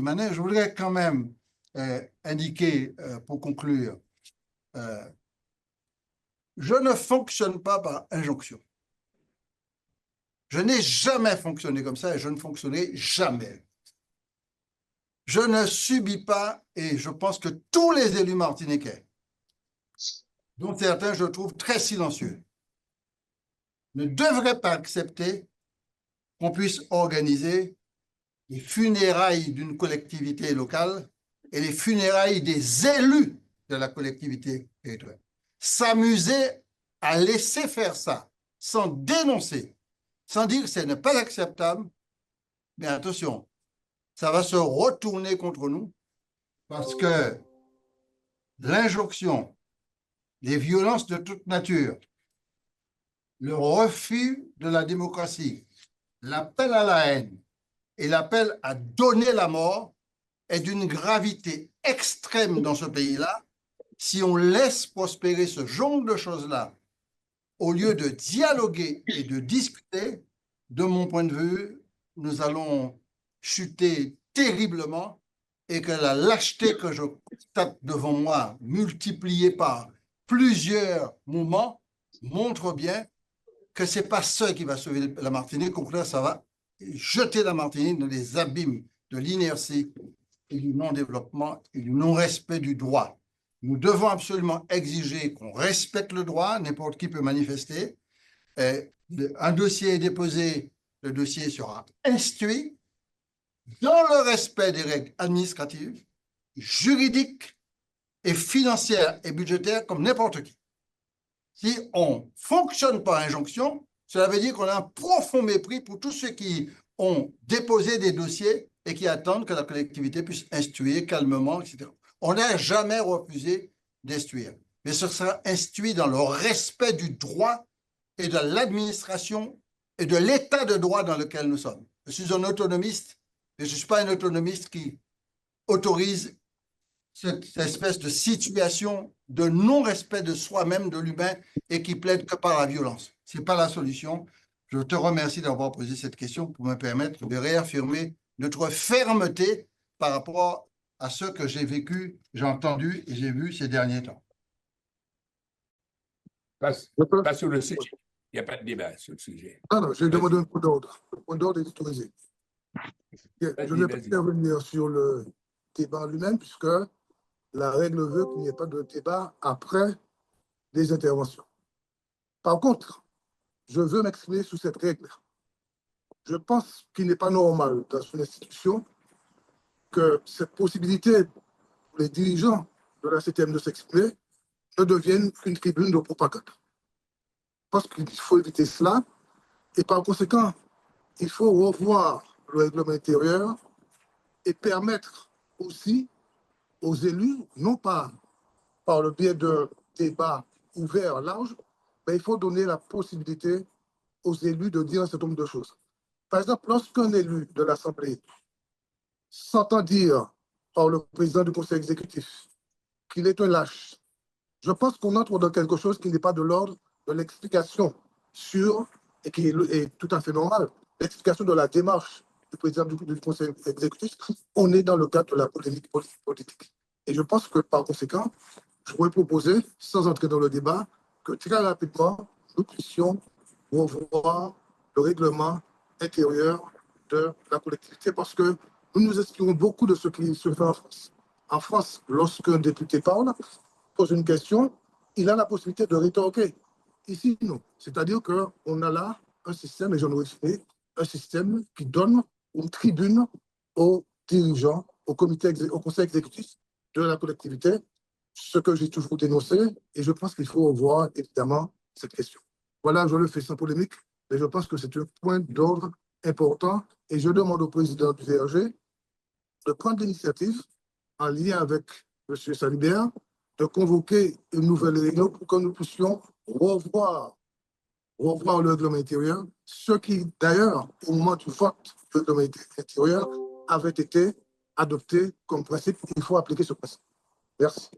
Emmanuel, je voudrais quand même indiquer, pour conclure, je ne fonctionne pas par injonction. Je n'ai jamais fonctionné comme ça et je ne fonctionnerai jamais. Je ne subis pas, et je pense que tous les élus martiniquais, dont certains je trouve très silencieux, ne devraient pas accepter qu'on puisse organiser les funérailles d'une collectivité locale et les funérailles des élus de la collectivité territoriale. S'amuser à laisser faire ça sans dénoncer, sans dire que ce n'est pas acceptable, mais attention, ça va se retourner contre nous parce que l'injonction, les violences de toute nature, le refus de la démocratie, l'appel à la haine et l'appel à donner la mort est d'une gravité extrême dans ce pays-là. Si on laisse prospérer ce genre de choses-là, au lieu de dialoguer et de discuter, de mon point de vue, nous allons chuter terriblement et que la lâcheté que je constate devant moi, multipliée par plusieurs moments, montre bien que ce n'est pas ça qui va sauver la Martinique. Au contraire, ça va jeter la Martinique dans les abîmes de l'inertie et du non-développement et du non-respect du droit. Nous devons absolument exiger qu'on respecte le droit, n'importe qui peut manifester. Un dossier est déposé, le dossier sera instruit dans le respect des règles administratives, juridiques et financières et budgétaires comme n'importe qui. Si on fonctionne par injonction, cela veut dire qu'on a un profond mépris pour tous ceux qui ont déposé des dossiers et qui attendent que la collectivité puisse instruire calmement, etc. On n'a jamais refusé d'instruire, mais ce sera instruit dans le respect du droit et de l'administration et de l'état de droit dans lequel nous sommes. Je suis un autonomiste, mais je ne suis pas un autonomiste qui autorise cette espèce de situation de non-respect de soi-même, de l'humain, et qui plaide que par la violence. Ce n'est pas la solution. Je te remercie d'avoir posé cette question pour me permettre de réaffirmer notre fermeté par rapport à ce que j'ai vécu, j'ai entendu et j'ai vu ces derniers temps. Pas sur le sujet. Il n'y a pas de débat sur le sujet. Non, je demande un point d'ordre. Le point d'ordre est autorisé. Je ne vais pas intervenir sur le débat lui-même, puisque la règle veut qu'il n'y ait pas de débat après les interventions. Par contre, je veux m'exprimer sur cette règle. Je pense qu'il n'est pas normal dans une institution que cette possibilité pour les dirigeants de la CTM de s'exprimer ne devienne qu'une tribune de propagande. Je pense qu'il faut éviter cela et par conséquent, il faut revoir le règlement intérieur et permettre aussi aux élus, non pas par le biais de débats ouverts, larges, mais il faut donner la possibilité aux élus de dire un certain nombre de choses. Par exemple, lorsqu'un élu de l'Assemblée s'entend dire par le président du conseil exécutif qu'il est un lâche, je pense qu'on entre dans quelque chose qui n'est pas de l'ordre de l'explication sur, et qui est tout à fait normal, l'explication de la démarche du président du conseil exécutif. On est dans le cadre de la polémique politique. Et je pense que par conséquent, je pourrais proposer, sans entrer dans le débat, que très rapidement, nous puissions revoir le règlement intérieur de la collectivité parce que nous nous inspirons beaucoup de ce qui se fait en France. En France, lorsqu'un député parle, pose une question, il a la possibilité de rétorquer. Ici, non. C'est-à-dire qu'on a là un système, et j'en ai fait, un système qui donne une tribune aux dirigeants, au conseil exécutif de la collectivité, ce que j'ai toujours dénoncé, et je pense qu'il faut revoir évidemment cette question. Voilà, je le fais sans polémique, mais je pense que c'est un point d'ordre important, et je demande au président du VRG de prendre l'initiative, en lien avec M. Salibert, de convoquer une nouvelle réunion pour que nous puissions revoir le règlement intérieur, ce qui, d'ailleurs, au moment du vote du règlement intérieur, avait été adopté comme principe. Il faut appliquer ce principe. Merci.